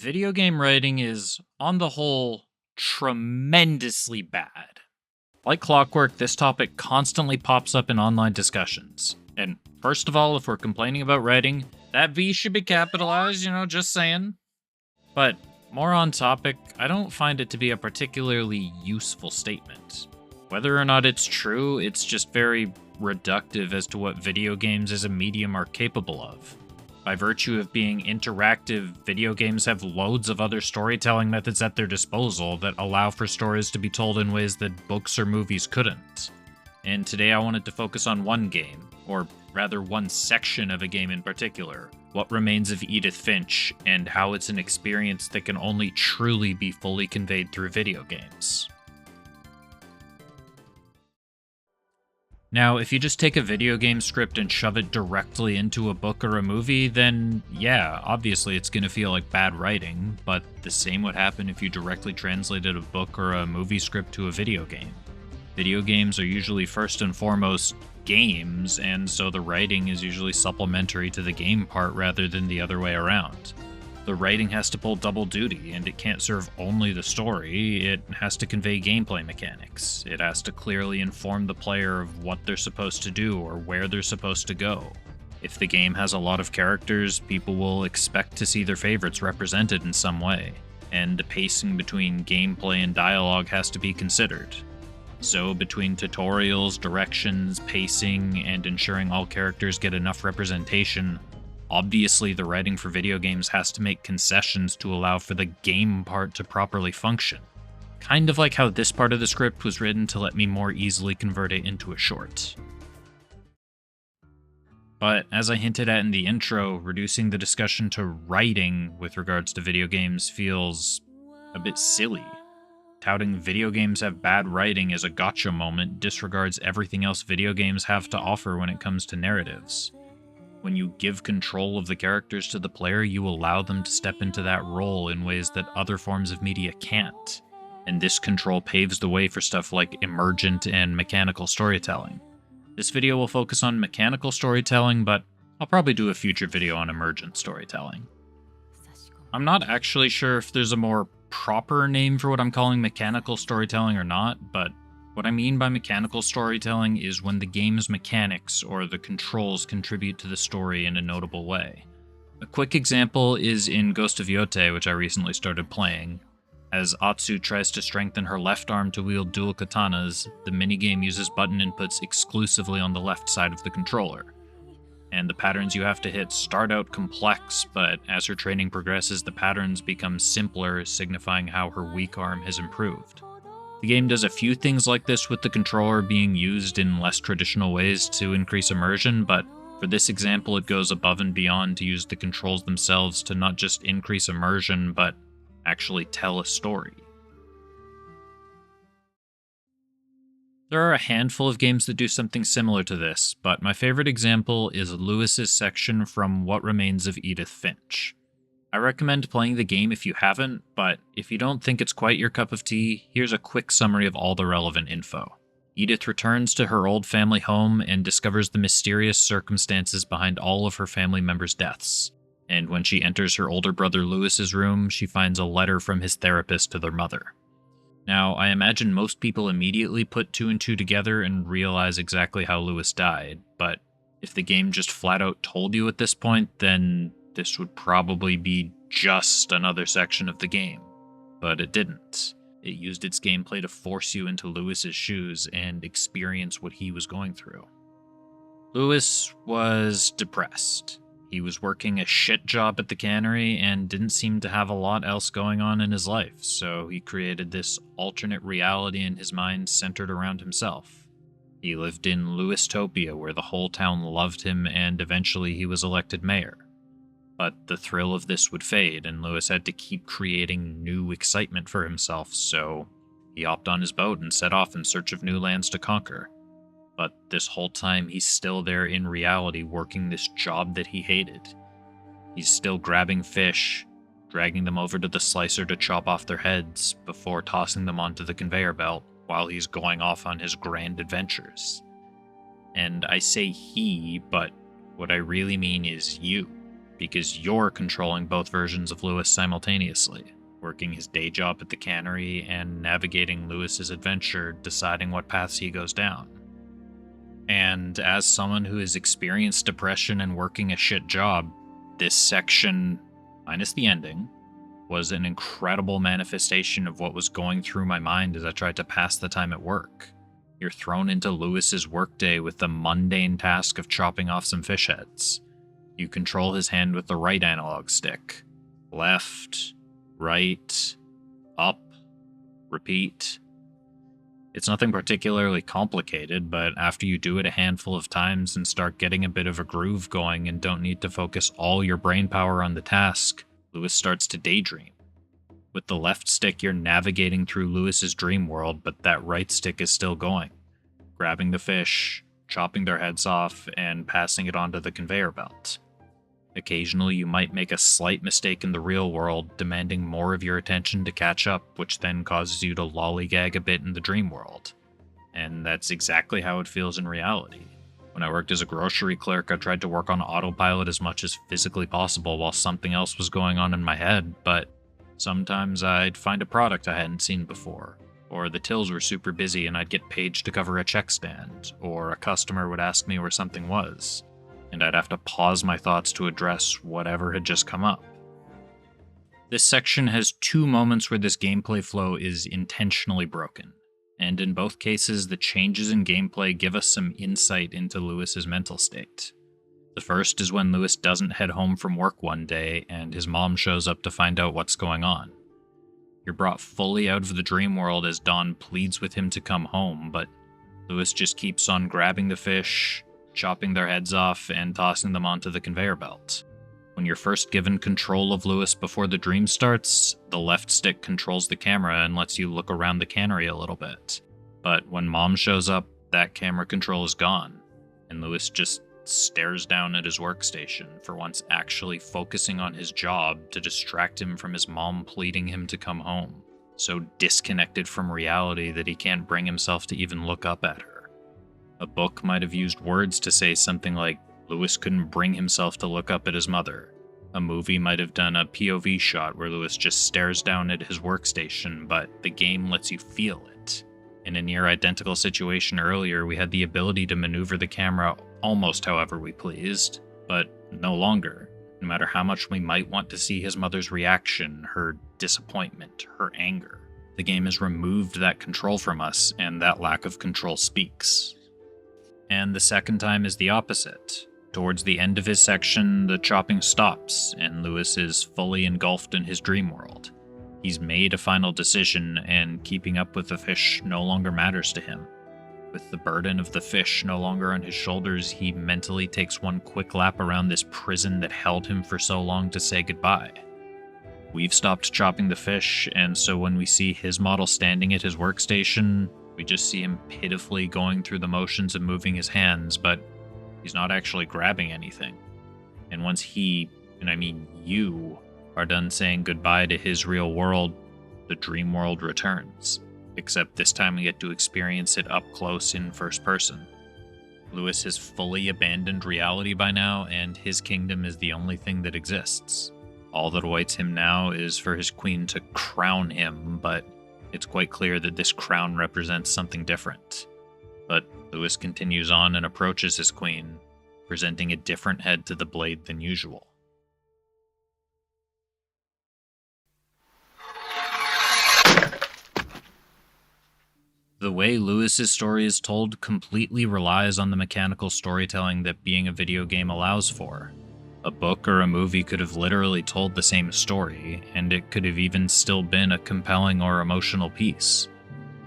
Video game writing is, on the whole, tremendously bad. Like clockwork, this topic constantly pops up in online discussions. And first of all, if we're complaining about writing, that V should be capitalized, just saying. But more on topic, I don't find it to be a particularly useful statement. Whether or not it's true, it's just very reductive as to what video games as a medium are capable of. By virtue of being interactive, video games have loads of other storytelling methods at their disposal that allow for stories to be told in ways that books or movies couldn't. And today I wanted to focus on one game, or rather one section of a game in particular, What Remains of Edith Finch, and how it's an experience that can only truly be fully conveyed through video games. Now, if you just take a video game script and shove it directly into a book or a movie, then yeah, obviously it's going to feel like bad writing, but the same would happen if you directly translated a book or a movie script to a video game. Video games are usually first and foremost games, and so the writing is usually supplementary to the game part rather than the other way around. The writing has to pull double duty, and it can't serve only the story, it has to convey gameplay mechanics. It has to clearly inform the player of what they're supposed to do or where they're supposed to go. If the game has a lot of characters, people will expect to see their favorites represented in some way, and the pacing between gameplay and dialogue has to be considered. So between tutorials, directions, pacing, and ensuring all characters get enough representation, obviously, the writing for video games has to make concessions to allow for the game part to properly function. Kind of like how this part of the script was written to let me more easily convert it into a short. But as I hinted at in the intro, reducing the discussion to writing with regards to video games feels a bit silly. Touting video games have bad writing as a gotcha moment disregards everything else video games have to offer when it comes to narratives. When you give control of the characters to the player, you allow them to step into that role in ways that other forms of media can't. And this control paves the way for stuff like emergent and mechanical storytelling. This video will focus on mechanical storytelling, but I'll probably do a future video on emergent storytelling. I'm not actually sure if there's a more proper name for what I'm calling mechanical storytelling or not, but what I mean by mechanical storytelling is when the game's mechanics or the controls contribute to the story in a notable way. A quick example is in Ghost of Yote, which I recently started playing. As Atsu tries to strengthen her left arm to wield dual katanas, the minigame uses button inputs exclusively on the left side of the controller. And the patterns you have to hit start out complex, but as her training progresses, the patterns become simpler, signifying how her weak arm has improved. The game does a few things like this with the controller being used in less traditional ways to increase immersion, but for this example it goes above and beyond to use the controls themselves to not just increase immersion, but actually tell a story. There are a handful of games that do something similar to this, but my favorite example is Lewis's section from What Remains of Edith Finch. I recommend playing the game if you haven't, but if you don't think it's quite your cup of tea, here's a quick summary of all the relevant info. Edith returns to her old family home and discovers the mysterious circumstances behind all of her family members' deaths. And when she enters her older brother Lewis's room, she finds a letter from his therapist to their mother. Now, I imagine most people immediately put two and two together and realize exactly how Lewis died, but if the game just flat out told you at this point, then this would probably be just another section of the game. But it didn't. It used its gameplay to force you into Lewis's shoes and experience what he was going through. Lewis was depressed. He was working a shit job at the cannery and didn't seem to have a lot else going on in his life, so he created this alternate reality in his mind centered around himself. He lived in Lewistopia, where the whole town loved him, and eventually he was elected mayor. But the thrill of this would fade, and Lewis had to keep creating new excitement for himself, so he hopped on his boat and set off in search of new lands to conquer. But this whole time, he's still there in reality working this job that he hated. He's still grabbing fish, dragging them over to the slicer to chop off their heads, before tossing them onto the conveyor belt while he's going off on his grand adventures. And I say he, but what I really mean is you. because you're controlling both versions of Lewis simultaneously, working his day job at the cannery and navigating Lewis's adventure, deciding what paths he goes down. And as someone who has experienced depression and working a shit job, this section, minus the ending, was an incredible manifestation of what was going through my mind as I tried to pass the time at work. You're thrown into Lewis's workday with the mundane task of chopping off some fish heads. You control his hand with the right analog stick. Left, right, up, repeat. It's nothing particularly complicated, but after you do it a handful of times and start getting a bit of a groove going and don't need to focus all your brain power on the task, Lewis starts to daydream. With the left stick, you're navigating through Lewis's dream world, but that right stick is still going, grabbing the fish, chopping their heads off, and passing it onto the conveyor belt. Occasionally, you might make a slight mistake in the real world, demanding more of your attention to catch up, which then causes you to lollygag a bit in the dream world. And that's exactly how it feels in reality. When I worked as a grocery clerk, I tried to work on autopilot as much as physically possible while something else was going on in my head, but sometimes I'd find a product I hadn't seen before, or the tills were super busy and I'd get paged to cover a check stand, or a customer would ask me where something was, and I'd have to pause my thoughts to address whatever had just come up. This section has two moments where this gameplay flow is intentionally broken, and in both cases, the changes in gameplay give us some insight into Lewis's mental state. The first is when Lewis doesn't head home from work one day, and his mom shows up to find out what's going on. You're brought fully out of the dream world as Dawn pleads with him to come home, but Lewis just keeps on grabbing the fish, chopping their heads off, and tossing them onto the conveyor belt. When you're first given control of Lewis before the dream starts, the left stick controls the camera and lets you look around the cannery a little bit. But when Mom shows up, that camera control is gone, and Lewis just stares down at his workstation, for once actually focusing on his job to distract him from his mom pleading him to come home, so disconnected from reality that he can't bring himself to even look up at her. A book might have used words to say something like, Lewis couldn't bring himself to look up at his mother. A movie might have done a POV shot where Lewis just stares down at his workstation, but the game lets you feel it. In a near identical situation earlier, we had the ability to maneuver the camera almost however we pleased, but no longer. No matter how much we might want to see his mother's reaction, her disappointment, her anger, the game has removed that control from us, and that lack of control speaks. And the second time is the opposite. Towards the end of his section, the chopping stops, and Lewis is fully engulfed in his dream world. He's made a final decision, and keeping up with the fish no longer matters to him. With the burden of the fish no longer on his shoulders, he mentally takes one quick lap around this prison that held him for so long to say goodbye. We've stopped chopping the fish, and so when we see his model standing at his workstation, we just see him pitifully going through the motions of moving his hands, but he's not actually grabbing anything. And once he, and I mean you, are done saying goodbye to his real world, the dream world returns. Except this time we get to experience it up close in first person. Lewis has fully abandoned reality by now, and his kingdom is the only thing that exists. All that awaits him now is for his queen to crown him, but it's quite clear that this crown represents something different. But Lewis continues on and approaches his queen, presenting a different head to the blade than usual. The way Lewis's story is told completely relies on the mechanical storytelling that being a video game allows for. A book or a movie could have literally told the same story, and it could have even still been a compelling or emotional piece.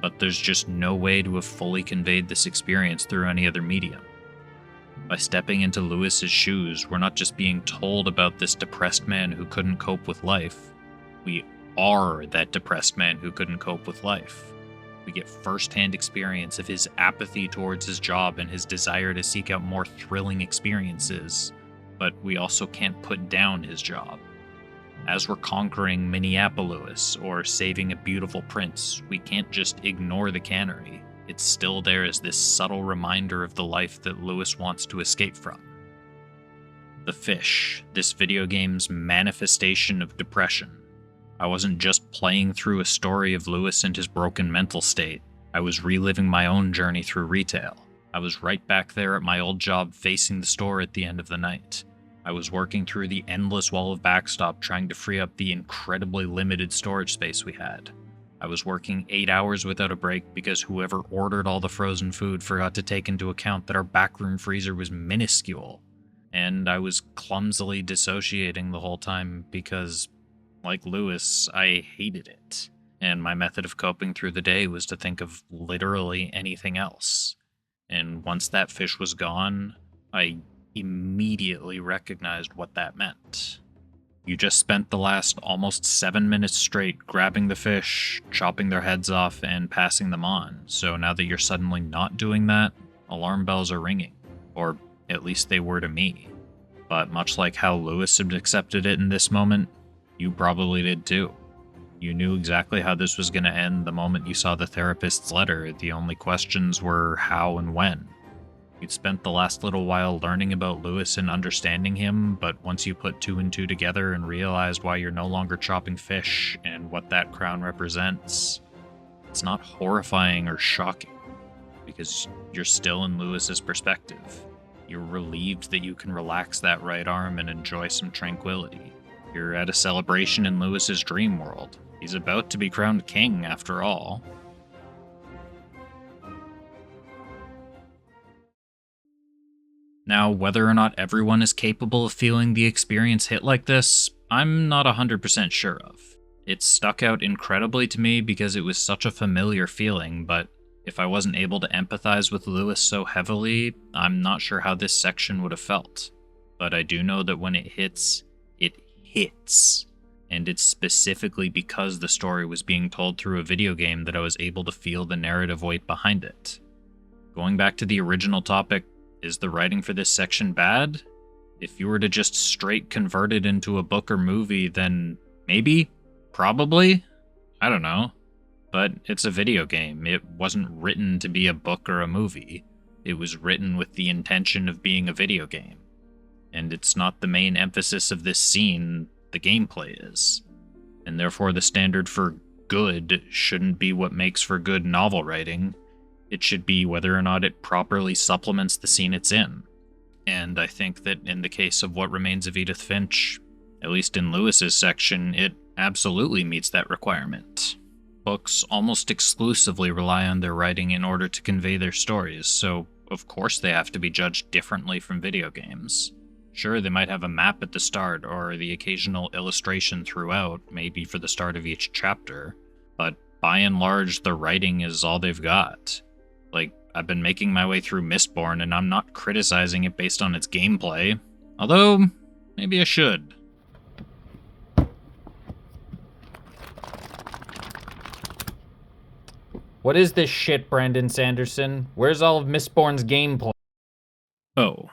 But there's just no way to have fully conveyed this experience through any other medium. By stepping into Lewis's shoes, we're not just being told about this depressed man who couldn't cope with life. We are that depressed man who couldn't cope with life. We get first-hand experience of his apathy towards his job and his desire to seek out more thrilling experiences, but we also can't put down his job. As we're conquering Minneapolis or saving a beautiful prince, we can't just ignore the cannery. It's still there as this subtle reminder of the life that Lewis wants to escape from. The fish, this video game's manifestation of depression. I wasn't just playing through a story of Lewis and his broken mental state. I was reliving my own journey through retail. I was right back there at my old job facing the store at the end of the night. I was working through the endless wall of backstop trying to free up the incredibly limited storage space we had. I was working 8 hours without a break because whoever ordered all the frozen food forgot to take into account that our backroom freezer was minuscule. And I was clumsily dissociating the whole time because, like Lewis, I hated it. And my method of coping through the day was to think of literally anything else. And once that fish was gone, I immediately recognized what that meant. You just spent the last almost 7 minutes straight grabbing the fish, chopping their heads off, and passing them on. So now that you're suddenly not doing that, alarm bells are ringing. Or at least they were to me. But much like how Lewis had accepted it in this moment, you probably did too. You knew exactly how this was going to end the moment you saw the therapist's letter. The only questions were how and when. You'd spent the last little while learning about Lewis and understanding him, but once you put 2 and 2 together and realized why you're no longer chopping fish and what that crown represents, it's not horrifying or shocking, because you're still in Lewis's perspective. You're relieved that you can relax that right arm and enjoy some tranquility. You're at a celebration in Lewis's dream world. He's about to be crowned king, after all. Now, whether or not everyone is capable of feeling the experience hit like this, I'm not 100% sure of. It stuck out incredibly to me because it was such a familiar feeling, but if I wasn't able to empathize with Lewis so heavily, I'm not sure how this section would have felt. But I do know that when it hits, it hits. And it's specifically because the story was being told through a video game that I was able to feel the narrative weight behind it. Going back to the original topic, is the writing for this section bad? If you were to just straight convert it into a book or movie, then maybe? Probably? I don't know. But it's a video game. It wasn't written to be a book or a movie. It was written with the intention of being a video game. And it's not the main emphasis of this scene, the gameplay is. And therefore the standard for good shouldn't be what makes for good novel writing. It should be whether or not it properly supplements the scene it's in. And I think that in the case of What Remains of Edith Finch, at least in Lewis's section, it absolutely meets that requirement. Books almost exclusively rely on their writing in order to convey their stories, so of course they have to be judged differently from video games. Sure, they might have a map at the start, or the occasional illustration throughout, maybe for the start of each chapter, but by and large, the writing is all they've got. Like, I've been making my way through Mistborn, and I'm not criticizing it based on its gameplay. Although, maybe I should. What is this shit, Brandon Sanderson? Where's all of Mistborn's gameplay? Oh,